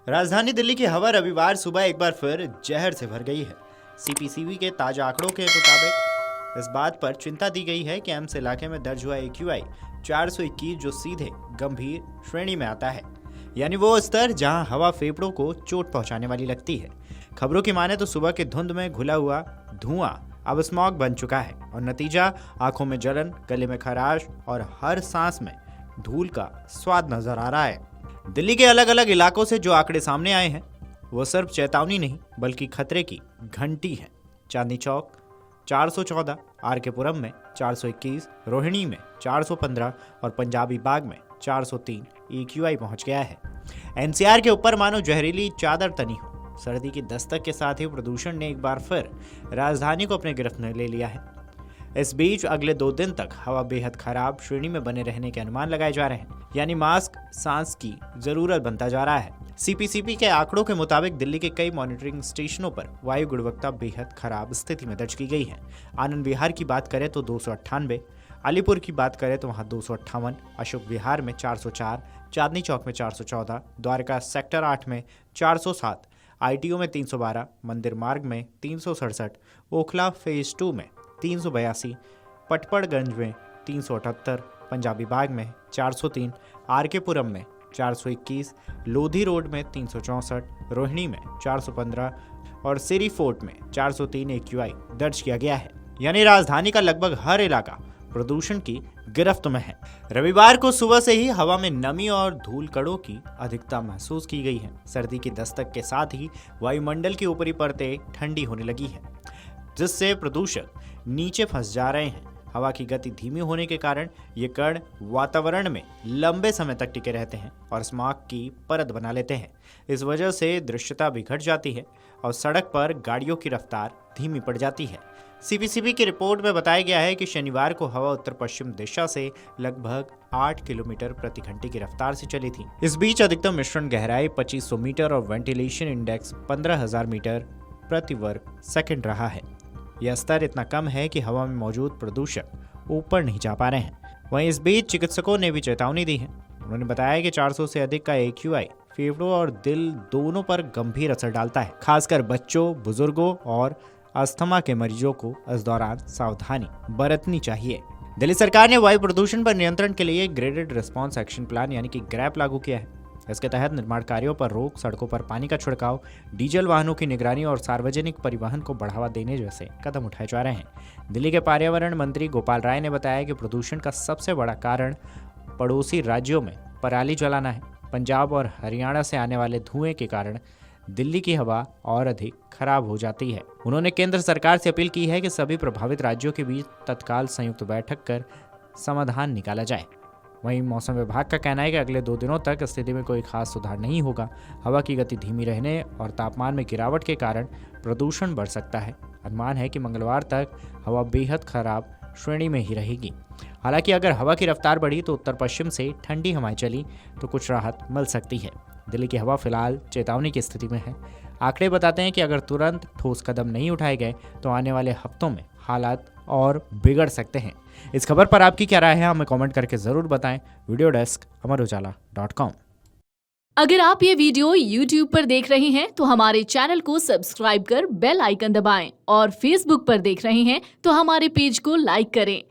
राजधानी दिल्ली की हवा रविवार सुबह एक बार फिर जहर से भर गई है। सीपीसीबी के ताजा आंकड़ों के मुताबिक इस बात पर चिंता दी गई है कि एम्स इलाके में दर्ज हुआ AQI 421 जो सीधे गंभीर श्रेणी में आता है, यानी वो स्तर जहां हवा फेफड़ों को चोट पहुंचाने वाली लगती है। खबरों की माने तो सुबह के धुंध में घुला हुआ धुआं अब स्मॉग बन चुका है और नतीजा आंखों में जलन, गले में खराश और हर सांस में धूल का स्वाद नजर आ रहा है। दिल्ली के अलग अलग इलाकों से जो आंकड़े सामने आए हैं वो सिर्फ चेतावनी नहीं बल्कि खतरे की घंटी है। चांदनी चौक 414, RK पुरम में 421, रोहिणी में 415 और पंजाबी बाग में 403 AQI पहुंच गया है। NCR के ऊपर मानो जहरीली चादर तनी हो। सर्दी की दस्तक के साथ ही प्रदूषण ने एक बार फिर राजधानी को अपने गिरफ्त में ले लिया है। इस बीच अगले 2 दिन तक हवा बेहद खराब श्रेणी में बने रहने के अनुमान लगाए जा रहे हैं, यानी मास्क सांस की जरूरत बनता जा रहा है। CPCB के आंकड़ों के मुताबिक दिल्ली के कई मॉनिटरिंग स्टेशनों पर वायु गुणवत्ता बेहद खराब स्थिति में दर्ज की गई है। आनंद विहार की बात करें तो 298, अलीपुर की बात करें तो वहां 258, अशोक विहार में 404, चांदनी चौक में 414, द्वारका सेक्टर 8 में 407, ITO में 312, मंदिर मार्ग में 367, ओखला फेज 2 में 382, पटपड़गंज में 378, पंजाबी बाग में 403, RK पुरम में 421, लोधी रोड में 364, रोहिणी में 415 और सिरी फोर्ट में 403 AQI दर्ज किया गया है, यानी राजधानी का लगभग हर इलाका प्रदूषण की गिरफ्त में है। रविवार को सुबह से ही हवा में नमी और धूल कणों की अधिकता महसूस की गई है। सर्दी की दस्तक के साथ ही वायुमंडल की ऊपरी परतें ठंडी होने लगी है, जिससे प्रदूषक नीचे फंस जा रहे हैं। हवा की गति धीमी होने के कारण ये कण वातावरण में लंबे समय तक टिके रहते हैं और स्मॉग की परत बना लेते हैं। इस वजह से दृश्यता भी घट जाती है और सड़क पर गाड़ियों की रफ्तार धीमी पड़ जाती है। CPCB की रिपोर्ट में बताया गया है कि शनिवार को हवा उत्तर पश्चिम दिशा से लगभग 8 किलोमीटर प्रति घंटे की रफ्तार से चली थी। इस बीच अधिकतम मिश्रण गहराई 2500 मीटर और वेंटिलेशन इंडेक्स 15,000 मीटर प्रति वर्ग सेकंड रहा है। यह स्तर इतना कम है कि हवा में मौजूद प्रदूषक ऊपर नहीं जा पा रहे हैं। वहीं इस बीच चिकित्सकों ने भी चेतावनी दी है। उन्होंने बताया कि 400 से अधिक का AQI फेफड़ों और दिल दोनों पर गंभीर असर डालता है। खासकर बच्चों, बुजुर्गों और अस्थमा के मरीजों को इस दौरान सावधानी बरतनी चाहिए। दिल्ली सरकार ने वायु प्रदूषण पर नियंत्रण के लिए ग्रेडेड रिस्पॉन्स एक्शन प्लान यानी कि ग्रैप लागू किया है। इसके तहत निर्माण कार्यों पर रोक, सड़कों पर पानी का छिड़काव, डीजल वाहनों की निगरानी और सार्वजनिक परिवहन को बढ़ावा देने जैसे कदम उठाए जा रहे हैं। दिल्ली के पर्यावरण मंत्री गोपाल राय ने बताया कि प्रदूषण का सबसे बड़ा कारण पड़ोसी राज्यों में पराली जलाना है। पंजाब और हरियाणा से आने वाले धुएं के कारण दिल्ली की हवा और अधिक खराब हो जाती है। उन्होंने केंद्र सरकार से अपील की है कि सभी प्रभावित राज्यों के बीच तत्काल संयुक्त बैठक कर समाधान निकाला जाए। वहीं मौसम विभाग का कहना है कि अगले 2 दिनों तक स्थिति में कोई खास सुधार नहीं होगा। हवा की गति धीमी रहने और तापमान में गिरावट के कारण प्रदूषण बढ़ सकता है। अनुमान है कि मंगलवार तक हवा बेहद खराब श्रेणी में ही रहेगी। हालांकि अगर हवा की रफ्तार बढ़ी तो उत्तर पश्चिम से ठंडी हवाएं चली तो कुछ राहत मिल सकती है। दिल्ली की हवा फिलहाल चेतावनी की स्थिति में है। आंकड़े बताते हैं कि अगर तुरंत ठोस कदम नहीं उठाए गए तो आने वाले हफ्तों में हालात और बिगड़ सकते हैं। इस खबर पर आपकी क्या राय है, हमें कमेंट करके जरूर बताएं। Video desk amarujala.com। अगर आप ये वीडियो YouTube पर देख रहे हैं तो हमारे चैनल को सब्सक्राइब कर बेल आइकन दबाएं और Facebook पर देख रहे हैं तो हमारे पेज को लाइक करें।